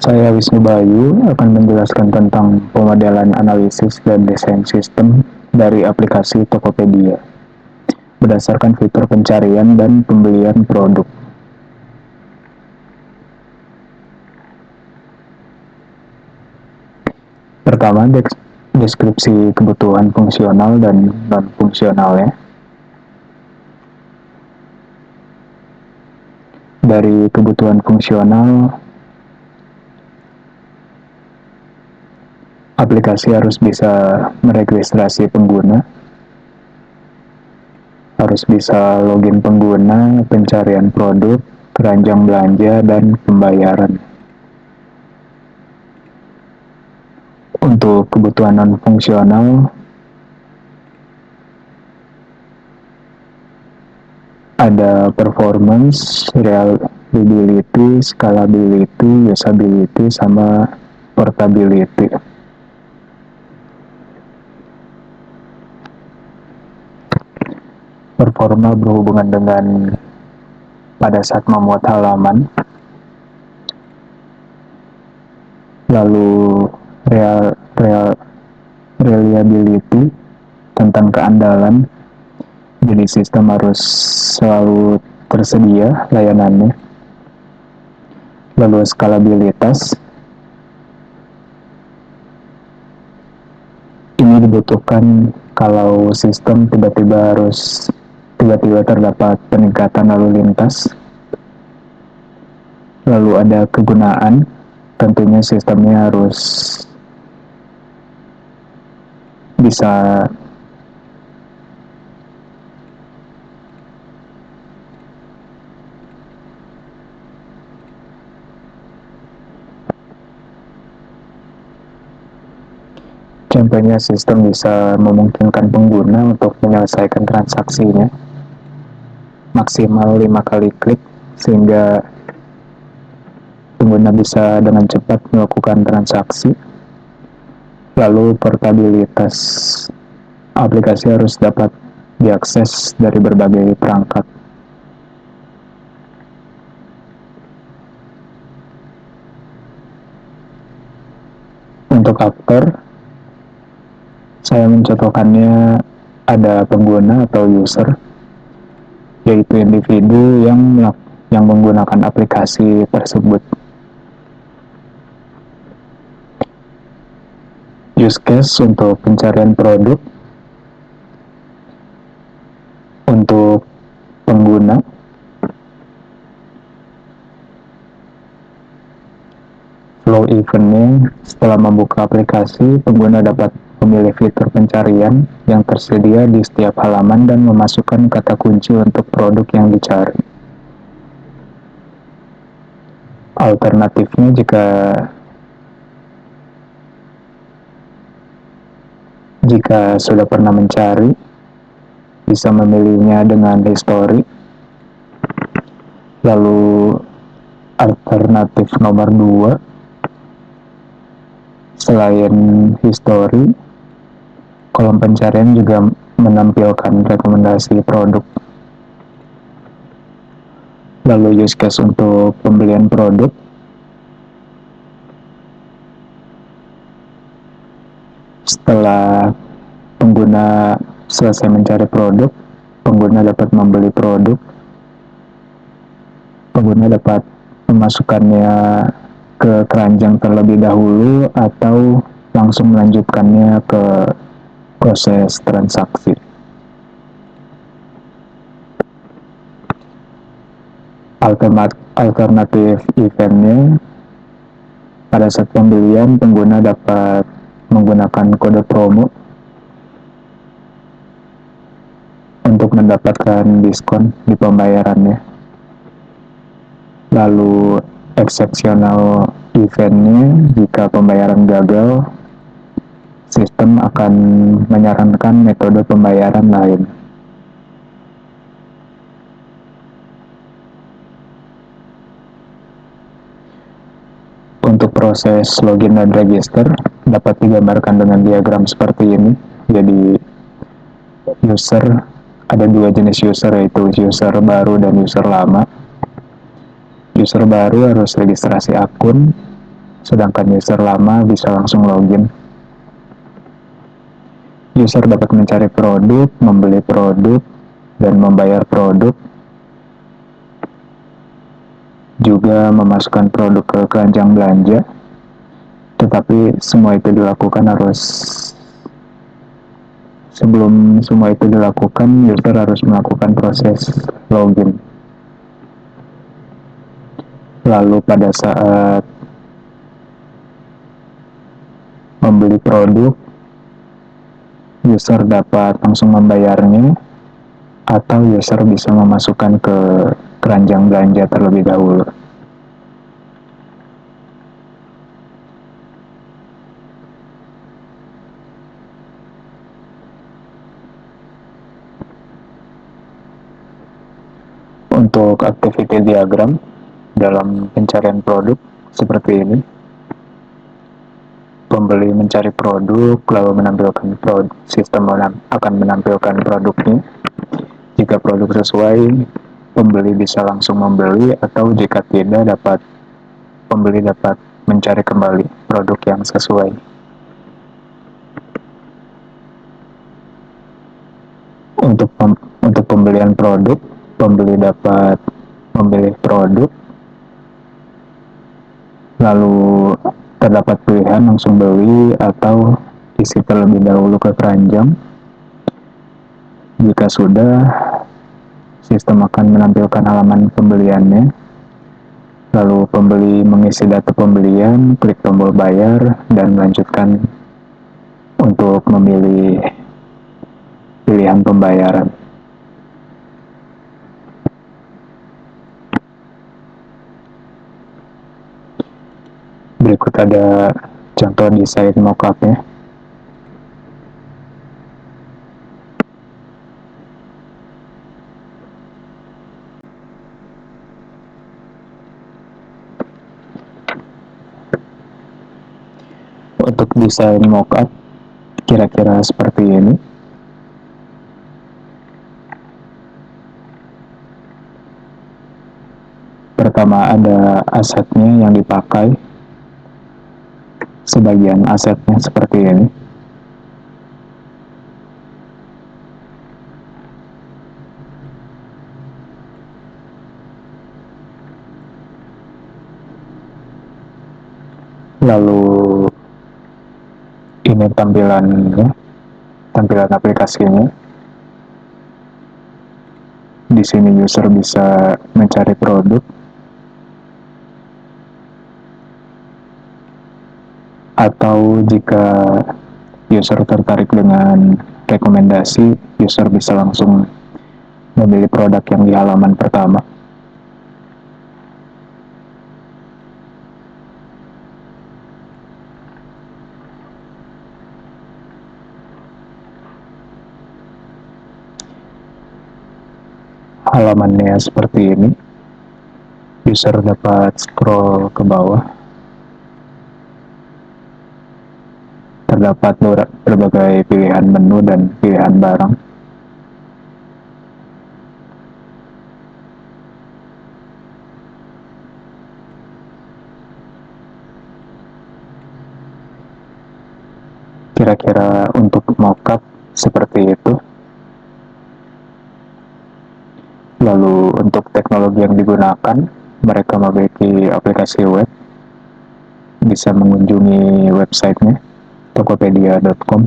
Saya Wisnu Bayu akan menjelaskan tentang pemodelan analisis dan desain sistem dari aplikasi Tokopedia berdasarkan fitur pencarian dan pembelian produk. Pertama, deskripsi kebutuhan fungsional dan non-fungsionalnya. Dari kebutuhan fungsional, aplikasi harus bisa meregistrasi pengguna, harus bisa login pengguna, pencarian produk, keranjang belanja, dan pembayaran. Untuk kebutuhan non-fungsional, ada performance, reliability, scalability, usability, sama portability. Performa berhubungan dengan pada saat memuat halaman, lalu reliability tentang keandalan, jadi sistem harus selalu tersedia layanannya. Lalu skalabilitas, ini dibutuhkan kalau sistem tiba-tiba terdapat peningkatan lalu lintas. Lalu ada kegunaan, tentunya sistemnya harus bisa contohnya sistem bisa memungkinkan pengguna untuk menyelesaikan transaksinya maksimal 5 kali klik sehingga pengguna bisa dengan cepat melakukan transaksi. Lalu portabilitas, aplikasi harus dapat diakses dari berbagai perangkat. Untuk aktor, saya mencontohkannya ada pengguna atau user, yaitu individu yang menggunakan aplikasi tersebut. Use case untuk pencarian produk, untuk pengguna, flow eventnya, setelah membuka aplikasi, pengguna dapat memilih fitur pencarian yang tersedia di setiap halaman dan memasukkan kata kunci untuk produk yang dicari. Alternatifnya, jika sudah pernah mencari, bisa memilihnya dengan history. Lalu alternatif nomor 2, selain history, kolom pencarian juga menampilkan rekomendasi produk. Lalu use case untuk pembelian produk, setelah pengguna selesai mencari produk, pengguna dapat membeli produk, pengguna dapat memasukkannya ke keranjang terlebih dahulu atau langsung melanjutkannya ke proses transaksi. Alternatif eventnya, pada saat pembelian pengguna dapat menggunakan kode promo untuk mendapatkan diskon di pembayarannya. Lalu exceptional eventnya, jika pembayaran gagal, sistem akan menyarankan metode pembayaran lain. Untuk proses login dan register dapat digambarkan dengan diagram seperti ini. Jadi user, ada 2 jenis user, yaitu user baru dan user lama. User baru harus registrasi akun, sedangkan user lama bisa langsung login. User dapat mencari produk, membeli produk, dan membayar produk, juga memasukkan produk ke keranjang belanja. Tetapi sebelum semua itu dilakukan, user harus melakukan proses login. Lalu pada saat membeli produk, user dapat langsung membayarnya, atau user bisa memasukkan ke keranjang belanja terlebih dahulu. Untuk activity diagram dalam pencarian produk seperti ini, pembeli mencari produk, lalu menampilkan sistem akan menampilkan produknya. Jika produk sesuai, pembeli bisa langsung membeli, atau jika tidak, pembeli dapat mencari kembali produk yang sesuai. Untuk pembelian produk, pembeli dapat memilih produk, lalu terdapat pilihan langsung beli atau isi terlebih dahulu ke keranjang. Jika sudah, sistem akan menampilkan halaman pembeliannya. Lalu pembeli mengisi data pembelian, klik tombol bayar, dan melanjutkan untuk memilih pilihan pembayaran. Berikut ada contoh desain mockup-nya. Untuk desain mockup kira-kira seperti ini. Pertama ada asetnya yang dipakai. Sebagian asetnya seperti ini. Lalu ini tampilan aplikasinya. Di sini user bisa mencari produk, atau jika user tertarik dengan rekomendasi, user bisa langsung memilih produk yang di halaman pertama. Halamannya seperti ini. User dapat scroll ke bawah. Terdapat berbagai pilihan menu dan pilihan barang. Kira-kira untuk mockup seperti itu. Lalu untuk teknologi yang digunakan, mereka memiliki aplikasi web, bisa mengunjungi websitenya, tokopedia.com.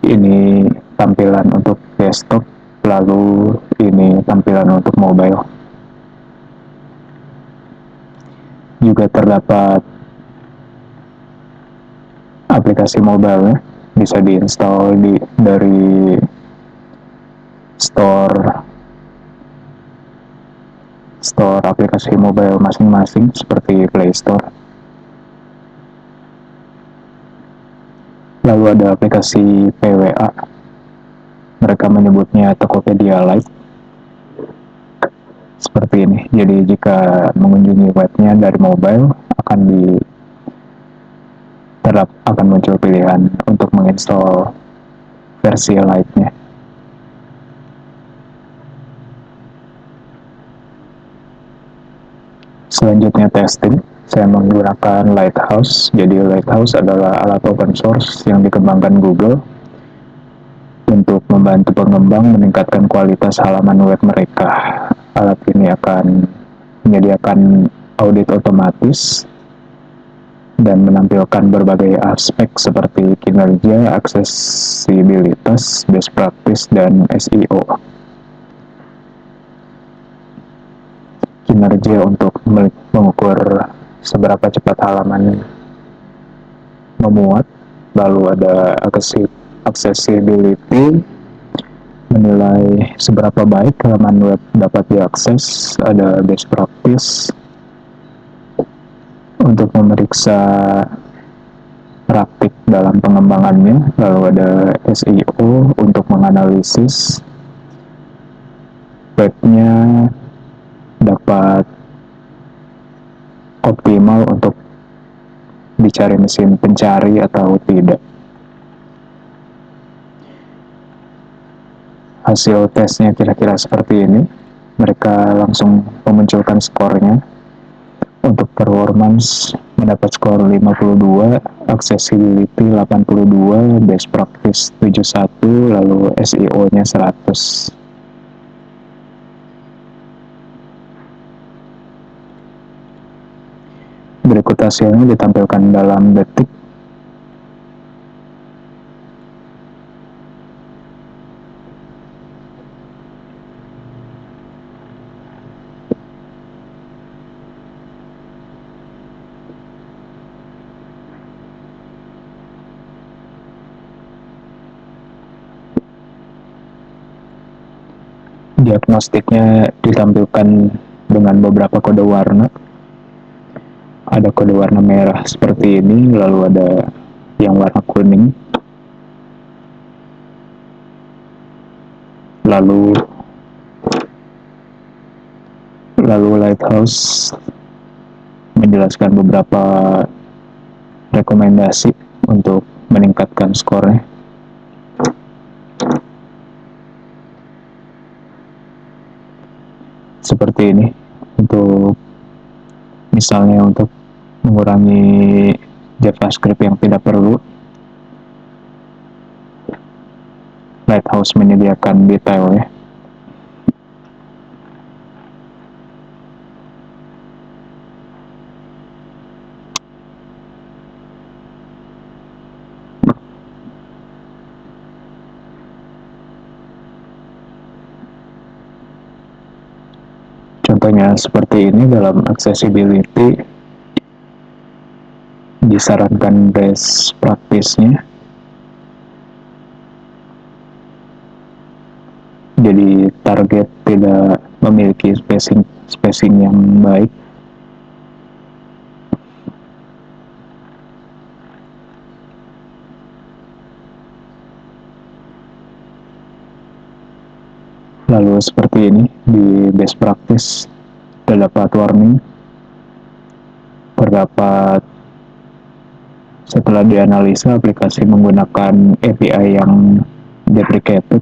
Ini tampilan untuk desktop, lalu ini tampilan untuk mobile. Juga terdapat aplikasi mobile, bisa diinstal dari store aplikasi mobile masing-masing seperti Play Store. Lalu ada aplikasi PWA, mereka menyebutnya Tokopedia Lite. Seperti ini. Jadi jika mengunjungi webnya dari mobile, akan muncul pilihan untuk menginstal versi Lite-nya. Selanjutnya testing. Saya menggunakan Lighthouse. Jadi Lighthouse adalah alat open source yang dikembangkan Google untuk membantu pengembang meningkatkan kualitas halaman web mereka. Alat ini akan menyediakan audit otomatis dan menampilkan berbagai aspek seperti kinerja, aksesibilitas, best practice, dan SEO. Kinerja untuk mengukur seberapa cepat halaman memuat, lalu ada accessibility, menilai seberapa baik halaman web dapat diakses, ada best practice untuk memeriksa praktik dalam pengembangannya, lalu ada SEO untuk menganalisis webnya dapat optimal untuk dicari mesin pencari atau tidak. Hasil tesnya kira-kira seperti ini. Mereka langsung memunculkan skornya. Untuk performance mendapat skor 52, accessibility 82, best practice 71, lalu SEO-nya 100. Berikut hasilnya ditampilkan dalam detik. Diagnostiknya ditampilkan dengan beberapa kode warna. Ada kode warna merah seperti ini, lalu ada yang warna kuning. Lalu Lighthouse menjelaskan beberapa rekomendasi untuk meningkatkan skornya. Seperti ini, untuk misalnya untuk mengurangi JavaScript yang tidak perlu, Lighthouse menyediakan detailnya. Contohnya seperti ini. Dalam accessibility disarankan best practice-nya, jadi target tidak memiliki spacing yang baik. Lalu seperti ini, di best practice terdapat warning, terdapat setelah dianalisa aplikasi menggunakan API yang deprecated.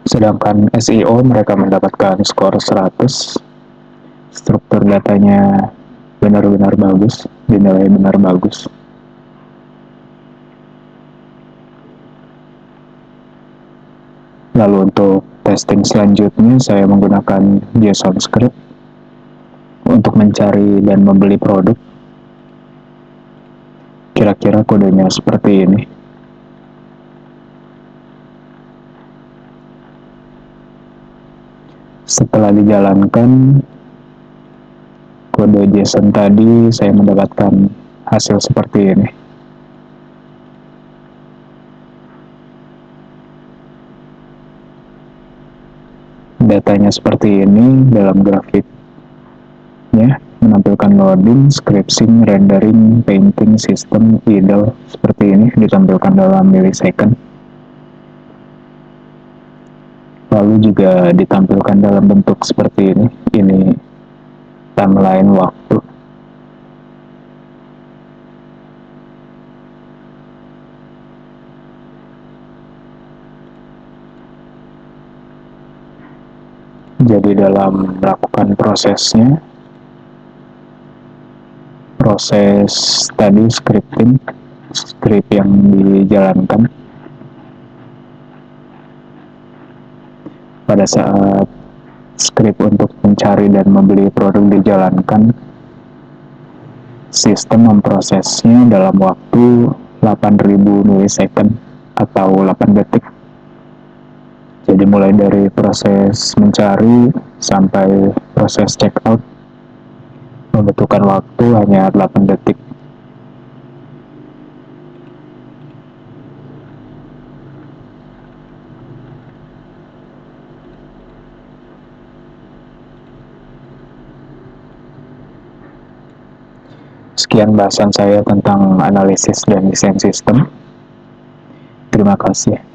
Sedangkan SEO mereka mendapatkan skor 100. Struktur datanya benar-benar bagus, dinilai benar bagus. Lalu untuk testing selanjutnya saya menggunakan JSON script untuk mencari dan membeli produk. Kira-kira kodenya seperti ini. Setelah dijalankan kode JSON tadi, saya mendapatkan hasil seperti ini. Datanya seperti ini dalam grafiknya, menampilkan loading, scripting, rendering, painting, system, idle, seperti ini ditampilkan dalam millisecond. Lalu juga ditampilkan dalam bentuk seperti ini timeline waktu. Jadi dalam melakukan prosesnya, proses tadi scripting, script yang dijalankan pada saat script untuk mencari dan membeli produk dijalankan, sistem memprosesnya dalam waktu 8.000 milisecond atau 8 detik. Jadi mulai dari proses mencari sampai proses check out membutuhkan waktu hanya 8 detik. Sekian bahasan saya tentang analisis dan desain sistem. Terima kasih.